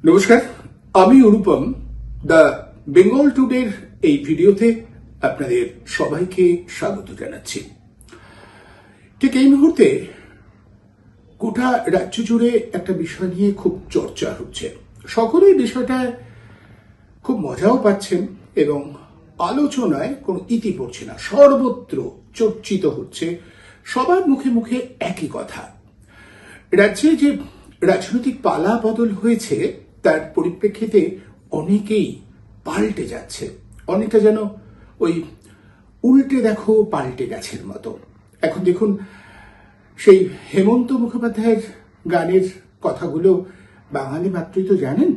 নমস্কার, আমি অনুপম। দ্য বেঙ্গল টুডের এই ভিডিওতে আপনাদের সবাইকে স্বাগত জানাচ্ছি। ঠিক এই মুহূর্তে গোটা রাজ্য জুড়ে একটা বিষয় নিয়ে খুব চর্চা হচ্ছে। সকলেই বিষয়টা খুব মজাও পাচ্ছেন এবং আলোচনায় কোনো ইতি পড়ছে না, সর্বত্র চর্চিত হচ্ছে। সবার মুখে মুখে একই কথা, রাজ্যে যে রাজনৈতিক পালা বদল হয়েছে তার পরিপ্রেক্ষিতে অনেকেই পাল্টে যাচ্ছে, অনেকটা যেন ওই উল্টে দেখো পাল্টে গাছের মতো। এখন দেখুন, সেই হেমন্ত মুখোপাধ্যায়ের গানের কথাগুলো বাঙালি মাত্রই তো জানেন।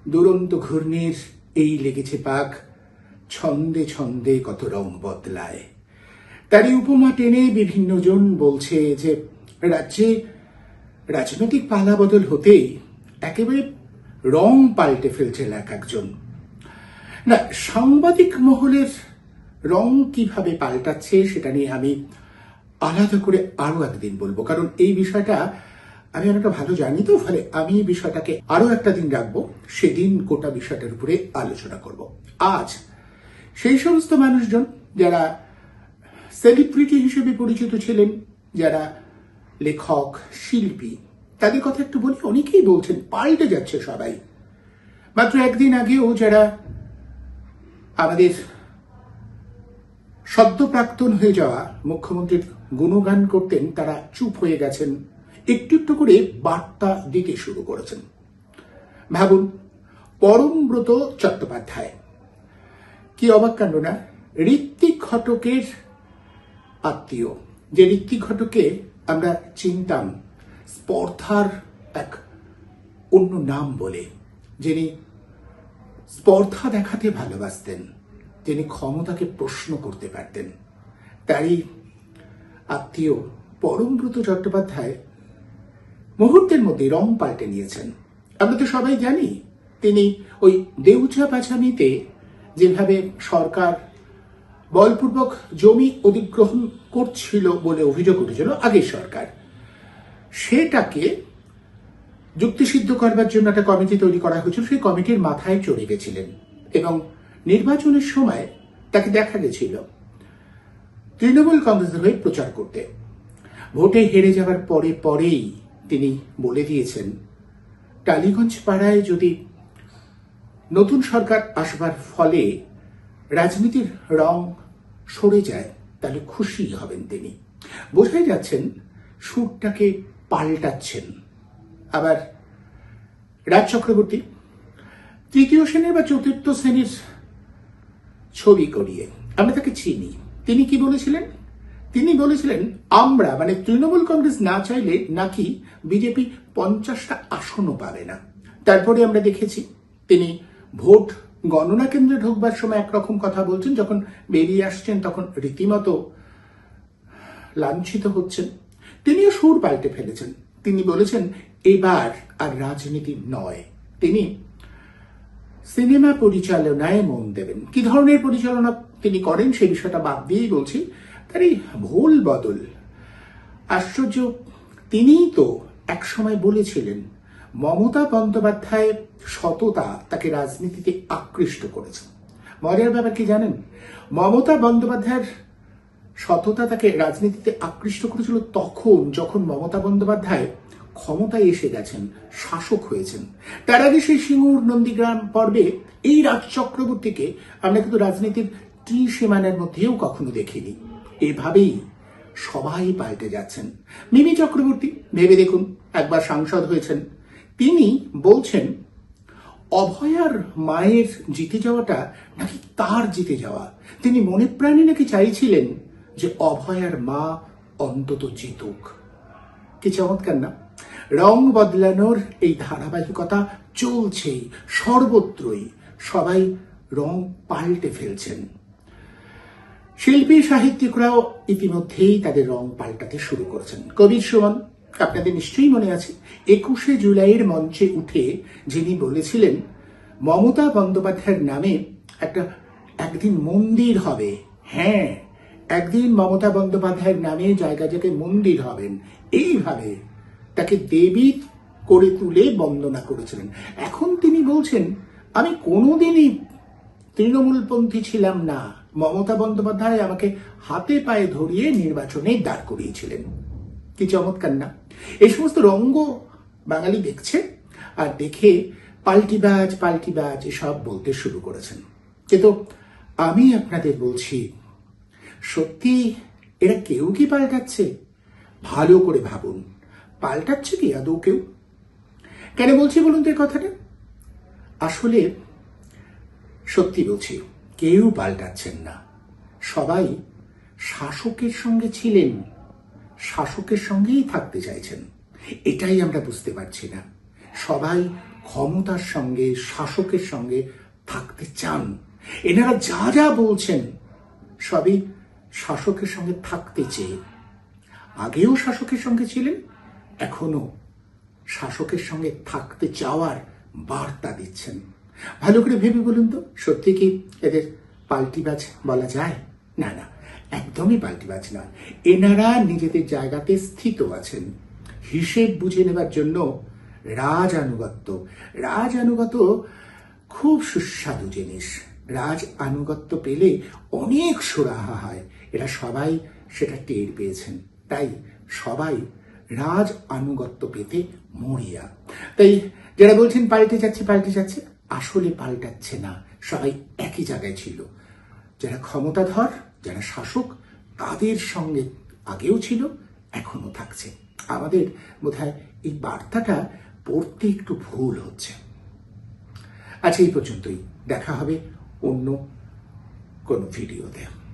দুরন্ত ঘূর্ণির এই লেগেছে পাক, ছন্দে ছন্দে কত রং বদলায়। তারই উপমা টেনে বিভিন্ন জন বলছে যে রাজ্যে রাজনৈতিক পালা বদল হতেই একেবারে রং পাল্টে ফেলছে এক একজন। না, সাংবাদিক মহলের রং কিভাবে পাল্টাচ্ছে সেটা নিয়ে আমি আলাদা করে আরো একদিন বলবো, কারণ এই বিষয়টা আমি অনেকটা ভালো জানি, তো ফলে আমি বিষয়টাকে আরো একটা দিন রাখবো, সেদিন গোটা বিষয়টার উপরে আলোচনা করব। আজ সেই সমস্ত মানুষজন যারা সেলিব্রিটি হিসেবে পরিচিত ছিলেন, যারা লেখক, শিল্পী, তাদের কথা একটু বলি। অনেকেই বলছেন পাল্টে যাচ্ছে সবাই। মাত্র একদিন আগেও যারা আমাদের সদ্য প্রাক্তন হয়ে যাওয়া মুখ্যমন্ত্রীর গুণগান করতেন, তারা চুপ হয়ে গেছেন, একটু একটু করে বার্তা দিতে শুরু করেছেন। ভাবুন, পরমব্রত চট্টোপাধ্যায়, কি অবাক কাণ্ড না? ঋত্বিক ঘটকের আত্মীয়, যে ঋত্বিক ঘটককে আমরা চিনতাম স্পর্ধার এক অন্য নাম বলে, যিনি স্পর্ধা দেখাতে ভালোবাসতেন, যিনি ক্ষমতাকে প্রশ্ন করতে পারতেন, তারই আত্মীয় পরমব্রত চট্টোপাধ্যায় মুহূর্তের মধ্যে রং পাল্টে নিয়েছেন। আমরা তো সবাই জানি তিনি ওই দেউচা পাচামিতে যেভাবে সরকার বলপূর্বক জমি অধিগ্রহণ করছিল বলে অভিযোগ উঠেছিল আগের সরকার, সেটাকে যুক্তিসিদ্ধ করবার জন্য একটা কমিটি তৈরি করা হয়েছিল। সেই কমিটির মাথায় চড়ে গেছিলেন এবং নির্বাচনের সময় তাকে দেখা গেছিল তৃণমূল কংগ্রেসের হয়ে প্রচার করতে। ভোটে হেরে যাবার পরেই তিনি বলে দিয়েছেন, টালিগঞ্জ পাড়ায় যদি নতুন সরকার আসবার ফলে রাজনীতির রং সরে যায় তাহলে খুশি হবেন তিনি। বোঝাই যাচ্ছেন সুরটাকে পাল্টাচ্ছেন। আবার রাজ চক্রবর্তী তৃতীয় শ্রেণীর বা চতুর্থ শ্রেণীর ছবি করিয়ে আমরা তাকে চিনি। তিনি কি বলেছিলেন? তিনি বলেছিলেন আমরা মানে তৃণমূল কংগ্রেস না চাইলে নাকি বিজেপি 50টা আসনও পাবে না। তারপরে আমরা দেখেছি তিনি ভোট গণনা কেন্দ্রে ঢোকবার সময় একরকম কথা বলছেন, যখন বেরিয়ে আসছেন তখন রীতিমতো লাঞ্ছিত হচ্ছেন। তিনিও সুর পাল্টে ফেলেছেন। তিনি বলেছেন এবার আর রাজনীতি নয়, তিনি সিনেমা পরিচালনায় মন দেবেন। কি ধরনের পরিচালনা তিনি করেন সেই বিষয়টা বাদ দিয়েই বলছি, তার এই ভুল বদল আশ্চর্য। তিনিই তো একসময় বলেছিলেন মমতা বন্দ্যোপাধ্যায়ের সততা তাকে রাজনীতিতে আকৃষ্ট করেছে। মজার ব্যাপার কি জানেন? মমতা বন্দ্যোপাধ্যায়ের সততা তাকে রাজনীতিতে আকৃষ্ট করেছিল তখন যখন মমতা বন্দ্যোপাধ্যায় ক্ষমতায় এসে গেছেন, শাসক হয়েছেন। তার আগে সেই সিঙ্গুর নন্দীগ্রাম পর্বে এই রাজ চক্রবর্তীকে আমরা কিন্তু রাজনীতির ত্রিসীমানার মধ্যেও কখনো দেখিনি। এভাবেই সবাই পাল্টে যাচ্ছেন। মিমি চক্রবর্তী, ভেবে দেখুন, একবার সাংসদ হয়েছেন। তিনি বলছেন অভয়ার মায়ের জিতে যাওয়াটা নাকি তার জিতে যাওয়া। তিনি মনে প্রাণে নাকি চাইছিলেন যে অভয়ার মা অন্তত জিতুক। কি চমৎকার না? রং বদলানোর এই ধারাবাহিকতা চলছেই, সর্বত্রই সবাই রং পাল্টে ফেলছেন। শিল্পী সাহিত্যিকরাও ইতিমধ্যেই তাদের রং পাল্টাতে শুরু করেছেন। কবির সুমন, আপনাদের নিশ্চয়ই মনে আছে 21শে জুলাইয়ের মঞ্চে উঠে যিনি বলেছিলেন মমতা বন্দ্যোপাধ্যায়ের নামে একদিন মন্দির হবে। হ্যাঁ, একদিন মমতা বন্দ্যোপাধ্যায়ের নামে জায়গায় জায়গায় মন্দির হবেন। এইভাবে তাকে দেবী করে তুলে বন্দনা করেছিলেন। এখন তিনি বলছেন, আমি কোনোদিনই তৃণমূলপন্থী ছিলাম না, মমতা বন্দ্যোপাধ্যায় আমাকে হাতে পায়ে ধরিয়ে নির্বাচনে দাঁড় করিয়েছিলেন। কি চমৎকার না? এই সমস্ত রঙ্গ বাঙালি দেখছে, আর দেখে পাল্টিবাজ এসব বলতে শুরু করেছেন। কিন্তু আমি আপনাদের বলছি, সত্যি এরা কেউ কি পাল্টাচ্ছে? ভালো করে ভাবুন, পাল্টাচ্ছে কি আদৌ কেউ? কেন বলছি বলুন তো এই কথাটা? আসলে সত্যি বলছি, কেউ পাল্টাচ্ছেন না। সবাই শাসকের সঙ্গে ছিলেন, শাসকের সঙ্গেই থাকতে চাইছেন। এটাই আমরা বুঝতে পারছি না। সবাই ক্ষমতার সঙ্গে, শাসকের সঙ্গে থাকতে চান। এনারা যা যা বলছেন সবই শাসকের সঙ্গে থাকতে চেয়ে। আগেও শাসকের সঙ্গে ছিলেন, এখনো শাসকের সঙ্গে থাকতে চাওয়ার বার্তা দিচ্ছেন। ভালো করে ভেবে বলুন তো, সত্যি কি এদের পাল্টিবাজ বলা যায়? না না, একদমই পাল্টিবাজ নয়। এনারা নিজেদের জায়গাতে স্থিত আছেন। হিসেব বুঝে নেবার জন্য রাজ আনুগত্য খুব সুস্বাদু জিনিস। রাজ আনুগত্য পেলে অনেক সুরাহা হয়, এরা সবাই সেটা টের পেয়েছেন। তাই সবাই রাজ আনুগত্য পেতে মরিয়া। তাই যারা বলছেন পাল্টে যাচ্ছে, আসলে পাল্টাচ্ছে না। সবাই একই জায়গায় ছিল। যারা ক্ষমতাধর, যারা শাসক, তাদের সঙ্গে আগেও ছিল, এখনো থাকছে। আমাদের বোধহয় এই বার্তাটা পড়তে একটু ভুল হচ্ছে। আচ্ছা, এই পর্যন্তই। দেখা হবে অন্য কোনো ভিডিওতে।